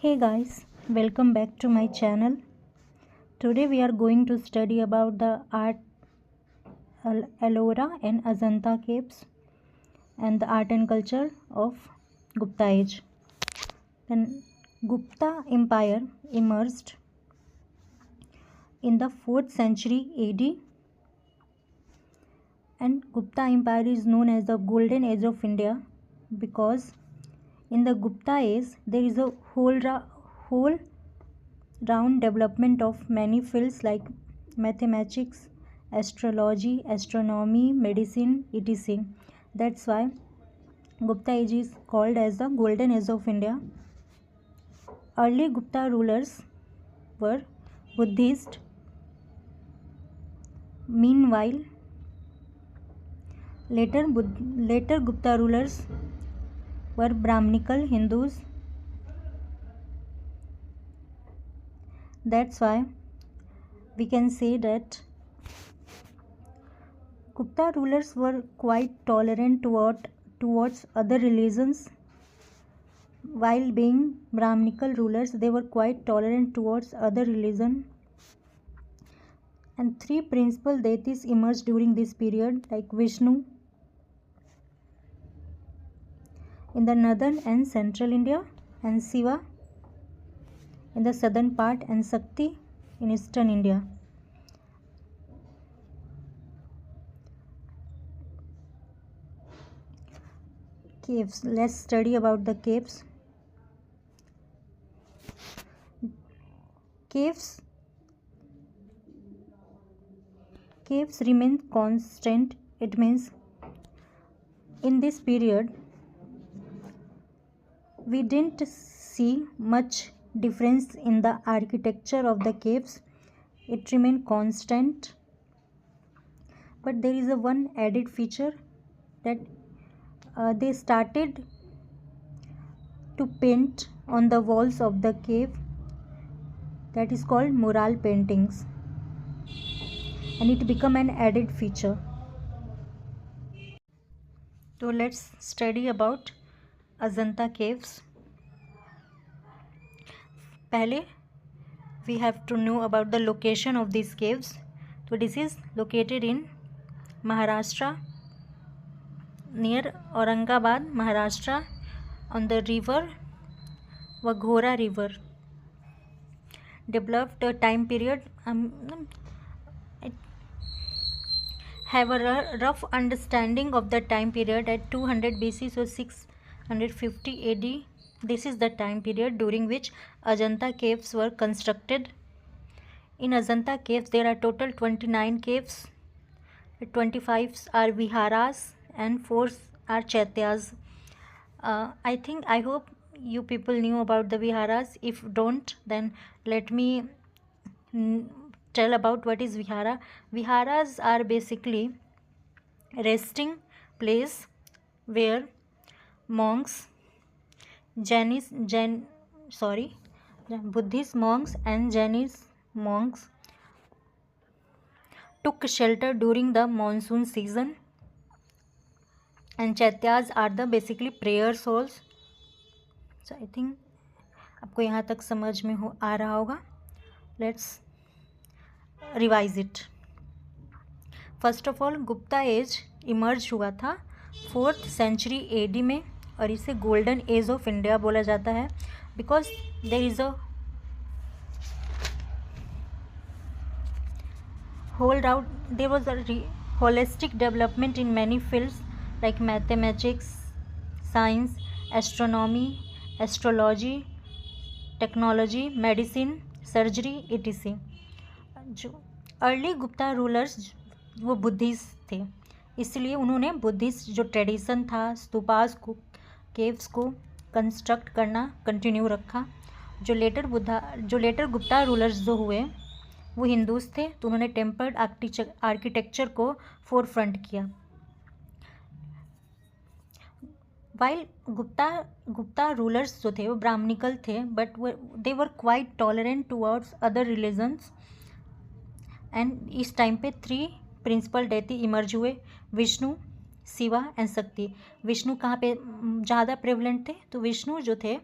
Hey guys, welcome back to my channel. Today we are going to study about the art Ellora and Ajanta caves and the art and culture of Gupta age. Then Gupta Empire emerged in the 4th century AD, and Gupta Empire is known as the golden age of India because in the Gupta age there is a whole round development of many fields like mathematics, astrology, astronomy, medicine, etc. That's why Gupta age is called as the golden age of India. Early Gupta rulers were Buddhist. Meanwhile, later Gupta rulers were Brahminical Hindus. That's why we can say that Gupta rulers were quite tolerant towards other religions. While being Brahminical rulers, they were quite tolerant towards other religion. And 3 principal deities emerged during this period, like Vishnu in the northern and central India, and Shiva in the southern part, and Shakti in eastern India. Caves. Let's study about the caves. Caves remain constant. It means in this period we didn't see much difference in the architecture of the caves. It remained constant, but there is a one added feature that they started to paint on the walls of the cave, that is called mural paintings, and it became an added feature. So let's study about Ajanta caves. पहले we have to know about the location of these caves. So this is located in Maharashtra, near Aurangabad, Maharashtra, on the river Waghora river. Developed a time period, have a rough understanding of the time period at 200 BC, so 650 AD. This is the time period during which Ajanta caves were constructed. In Ajanta caves there are total 29 caves. 25 are viharas and 4 are chaityas. I hope you people knew about the viharas. If don't, then let me tell about what is vihara. Viharas are basically resting place where monks, Buddhist monks and Jainist monks took shelter during the monsoon season, and chaityas are the basically prayer halls. So I think आपको यहाँ तक समझ में आ रहा होगा. Let's revise it. First of all, Gupta as emerge हुआ था 4th century AD में, और इसे गोल्डन एज ऑफ इंडिया बोला जाता है because there is a there was a holistic development in many fields like mathematics, science, astronomy, astrology, technology, medicine, surgery, etc. जो early Gupta rulers वो बुद्धिस्ट थे, इसलिए उन्होंने बुद्धिस्ट जो ट्रेडिशन था स्तूपास को, केव्स को कंस्ट्रक्ट करना कंटिन्यू रखा. जो लेटर गुप्ता रूलर्स जो हुए वो हिंदूज थे, तो उन्होंने टेम्पल्ड आर्किटेक्चर को फोरफ्रंट किया. वाइल गुप्ता रूलर्स जो थे वो ब्राह्मणिकल थे, but they were quite tolerant towards other religions. And इस टाइम पे 3 प्रिंसिपल डेटी इमर्ज हुए, विष्णु, शिवा एंड शक्ति. विष्णु कहाँ पे ज़्यादा प्रेवलेंट थे, तो विष्णु जो थे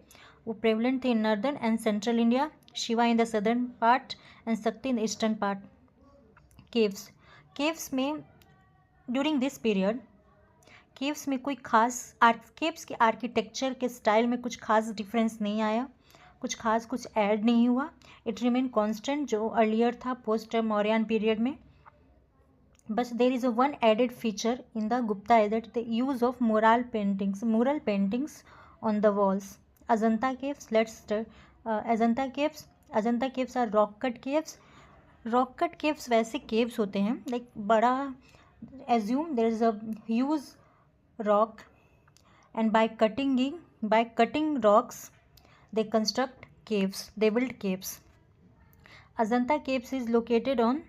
वो प्रेवलेंट थे in northern and central India, Shiva in the southern part and Shakti in the eastern part. Caves में ड्यूरिंग दिस पीरियड केव्स में कोई खास केव्स के आर्किटेक्चर के स्टाइल में कुछ खास डिफरेंस नहीं आया, कुछ ऐड नहीं हुआ. इट रिमेन कांस्टेंट जो अर्लियर था पोस्ट मौर्यन पीरियड में. बस there is a one added feature in the Gupta age that the use of mural paintings on the walls. Ajanta caves are rock cut caves. Rock cut caves वैसे caves होते हैं like बड़ा assume there is a huge rock and by cutting rocks they construct caves, they build caves. Ajanta caves is located on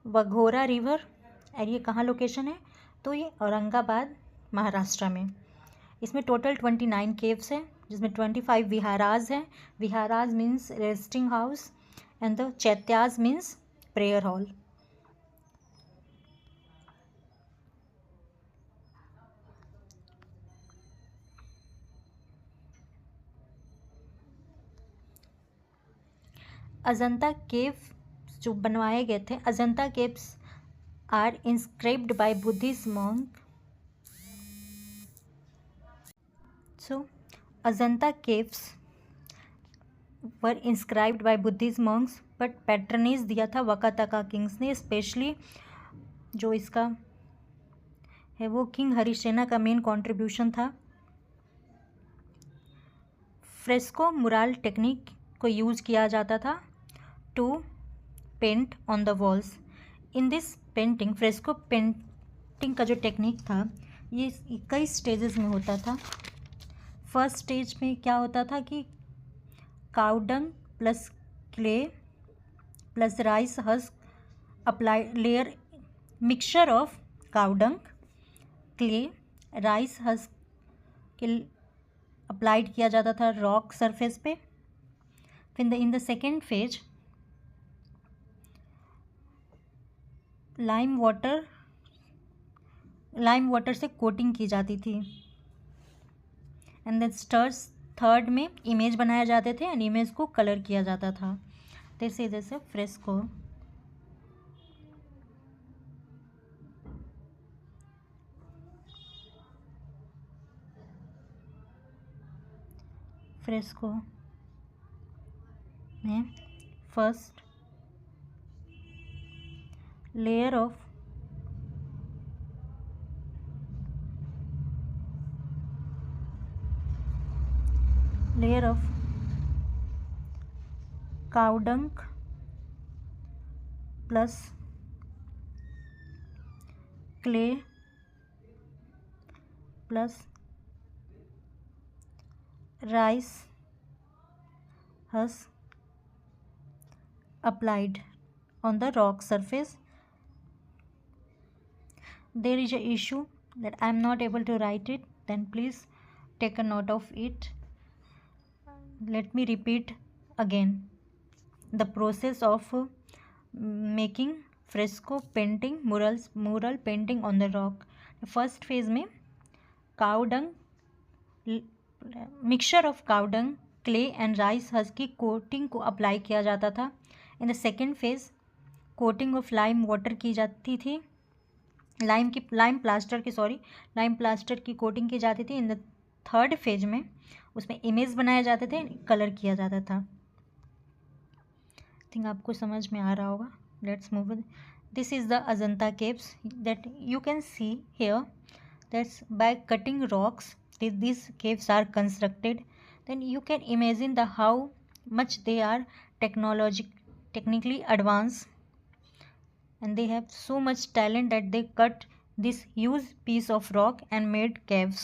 Waghora river और ये कहाँ location है, तो ये औरंगाबाद महाराष्ट्र में. इसमें टोटल 29 केव्स हैं जिसमें 25 विहाराज हैं. Viharas means resting house and the chaityas means prayer hall. Ajanta cave जो बनवाए गए थे, Ajanta caves are inscribed by Buddhist monk. So Ajanta caves were inscribed by Buddhist monks but patronage दिया था वकाताका किंग्स ने. स्पेशली जो इसका है वो किंग हरिसेना का मेन कंट्रीब्यूशन था. फ्रेस्को मुराल टेक्निक को यूज़ किया जाता था to paint on the walls. In this painting fresco painting का जो टेक्निक था ये कई स्टेजेस में होता था. फर्स्ट स्टेज में क्या होता था कि cow dung plus clay plus rice husk apply layer mixture of cow dung clay rice husk के अप्लाइड किया जाता था रॉक सरफेस पे. फिर इन the second phase lime water से कोटिंग की जाती थी. एंड देन स्टर्स थर्ड में इमेज बनाए जाते थे एंड इमेज को कलर किया जाता था. जैसे फ्रेस्को. फ्रेस्को में first layer of cow dung plus clay plus rice husk applied on the rock surface. There is a issue that I am not able to write it, then please take a note of it. Let me repeat again the process of making fresco painting, mural painting on the rock. First phase में cow dung mixture of cow dung clay and rice husk की coating को apply किया जाता था. इन the second phase coating of lime water की जाती थी. Lime plaster की कोटिंग की जाती थी. इन द थर्ड फेज में उसमें इमेज बनाए जाते थे, कलर किया जाता था. थिंक आपको समझ में आ रहा होगा. Let's move. This is the Ajanta caves that you can see here. That's by cutting rocks these caves are constructed. Then you can imagine the how much they are technically advanced, and they have so much talent that they cut this huge piece of rock and made caves.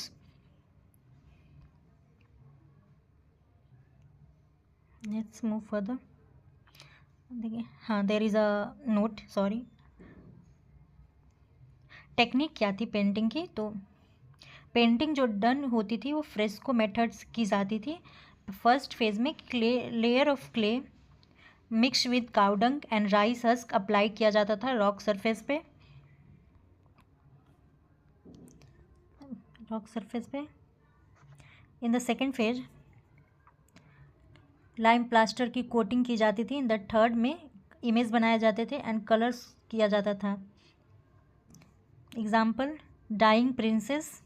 Let's move further. हाँ, there is a note, sorry. Technique क्या थी painting की? तो painting जो done होती थी वो fresco methods की जाती थी. फर्स्ट फेज में layer of clay mix with cow dung and rice husk apply किया जाता था रॉक सरफेस पे. In the second phase lime plaster की कोटिंग की जाती थी। इन द थर्ड में इमेज बनाए जाते थे एंड कलर्स किया जाता था। Example dying princess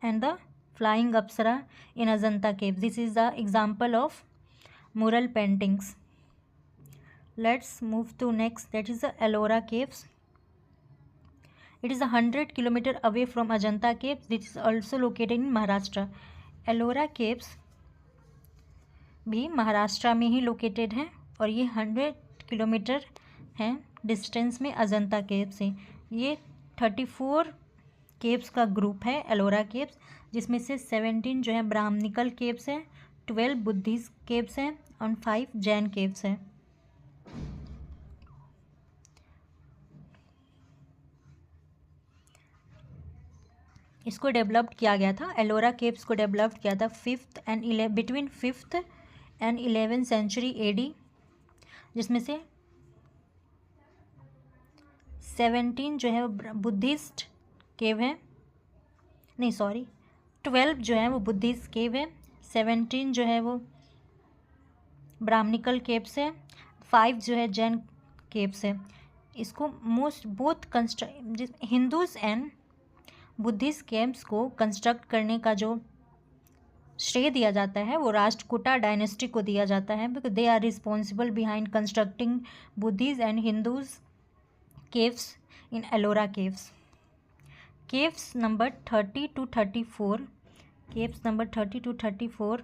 and the flying apsara in Ajanta caves. This is the example of mural paintings. Let's move to next, that is the Ellora caves. It is 100 km away from Ajanta caves. This is also located in Maharashtra. Ellora caves भी महाराष्ट्र में ही located है और ये 100 kilometre हैं distance में अजंता केव से। ये 34 caves का ग्रुप है एलोरा केव्स, जिसमें से 17 जो है ब्राह्मणिकल केव्स हैं, 12 बुद्धिस्ट केव्स हैं और 5 जैन केव्स हैं। इसको डेवलप्ड किया गया था, एलोरा केव्स को डेवलप्ड किया था between 5th and 11th century AD, जिसमें से 17 जो है वो बुद्धिस्ट केव है, नहीं सॉरी 12 जो है वो बुद्धिस्ट केव है, 17 जो है वो ब्राह्मणिकल केव्स है, 5 जो है जैन केव्स है। इसको हिंदूज एंड बुद्धिस्ट केव्स को कंस्ट्रक्ट करने का जो श्रेय दिया जाता है वो राष्ट्रकूटा डायनेस्टी को दिया जाता है, because they are responsible behind constructing Buddhist and Hindus caves in Ellora caves. Caves number 30 to 34, caves number 30 to 34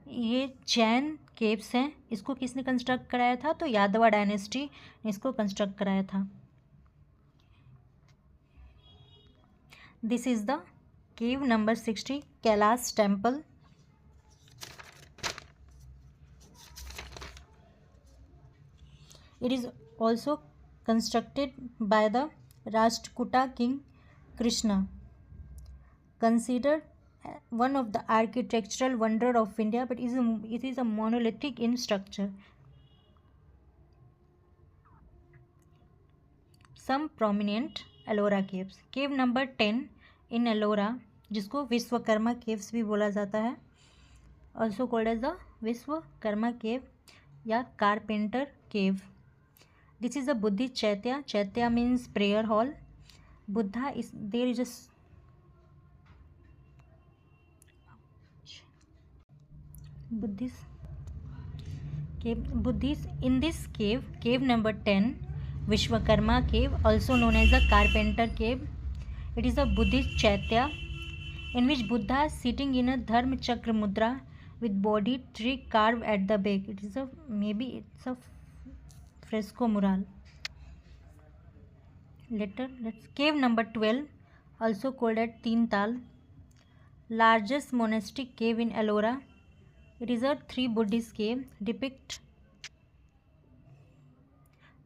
ये जैन केव्स हैं। इसको किसने कंस्ट्रक्ट कराया था? तो यादवा डायनेस्टी ने इसको कंस्ट्रक्ट कराया था। This is the cave number 60, Kailash temple. It is also constructed by the Rashtrakuta king Krishna, considered one of the architectural wonder of India, but it is a monolithic in structure. Some prominent Ellora caves. Cave number 10 in Ellora, जिसको Vishwakarma caves भी बोला जाता है, also called as the Vishwakarma cave या carpenter cave. This is a Buddhist chaitya. Chaitya means prayer hall. Buddha is there is a Buddhist cave. Buddhist in this cave, cave number 10, Vishwakarma cave, also known as the carpenter cave. It is a Buddhist chaitya in which Buddha is sitting in a dharma chakra mudra with body tree carved at the back. It is it's a fresco mural. Let's cave number 12, also called as Teen Tal, largest monastic cave in Ellora. It is a 3 Buddhist cave, depict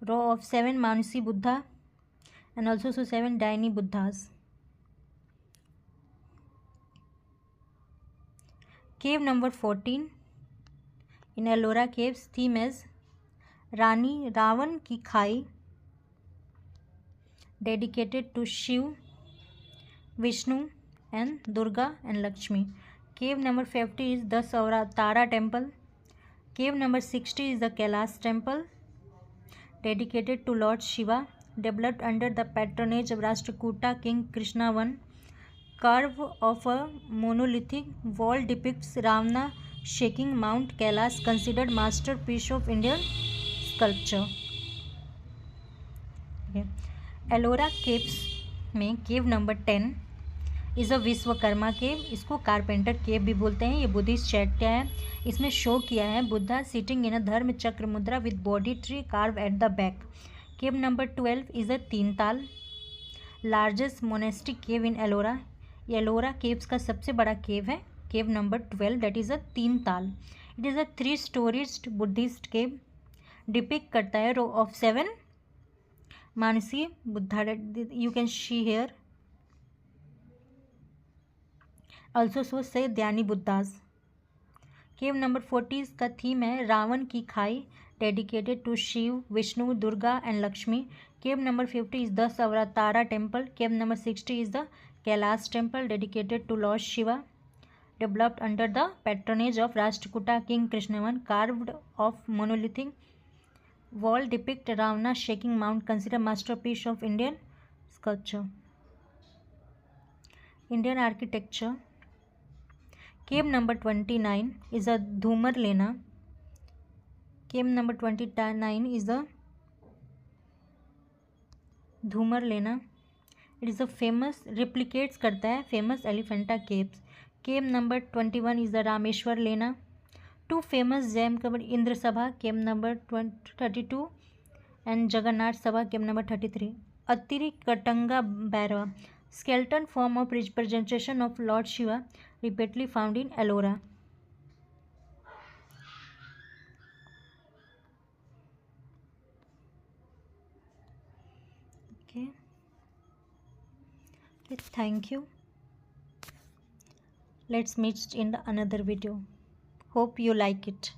row of 7 Manasi Buddha and also 7 Dhyani Buddhas. Cave number 14 in Ellora caves, theme is रानी रावण की खाई, dedicated to Shiv, Vishnu and Durga and Lakshmi. Cave number 50 is the Tara temple. Cave number 60 is the Kailash temple, dedicated to Lord Shiva, developed under the patronage of Rashtrakuta king Krishna I. Curve of a monolithic wall depicts Ravana shaking Mount Kailash, considered masterpiece of Indian sculpture. Ellora caves में cave number 10 is a Vishwakarma cave, इसको carpenter केव भी बोलते हैं। ये Buddhist चैत्य है। इसमें show किया है Buddha sitting in a dharma chakra mudra with Bodhi tree carved at the back. Cave number 12 is a Tin Tal, largest monastic cave in Ellora. ये एलोरा केव्स का सबसे बड़ा केव है। Cave number 12 that is a Tin Tal. It is a 3 stories Buddhist cave, depict करता है row of 7 Manushi Buddha, you can see here, also so say Dhyani Buddhas. Cave number 40 का theme है Ravan ki Khai, dedicated to Shiva, Vishnu, Durga and Lakshmi. Cave number 50 is the Tara temple. Cave number 60 is the Kailash temple, dedicated to lord Shiva. developed under the patronage of Rashtrakuta King Krishnavan, carved of monolithic wall depict Ravana shaking mount, considered masterpiece of Indian sculpture. Indian architecture. Cave number 29 is a Dhumar Lena. Cave number 29 is the Dhumar Lena. It is a famous, replicates करता है famous Elephanta caves. Cave number 21 is the Rameshwar Lena. Two famous gem covered Indra Sabha, cave number 32, and Jagannath Sabha, cave number 33. Attiri Katanga Bhairava, skeleton form of representation of Lord Shiva, repeatedly found in Ellora. Okay, thank you. Let's meet in the another video. Hope you like it.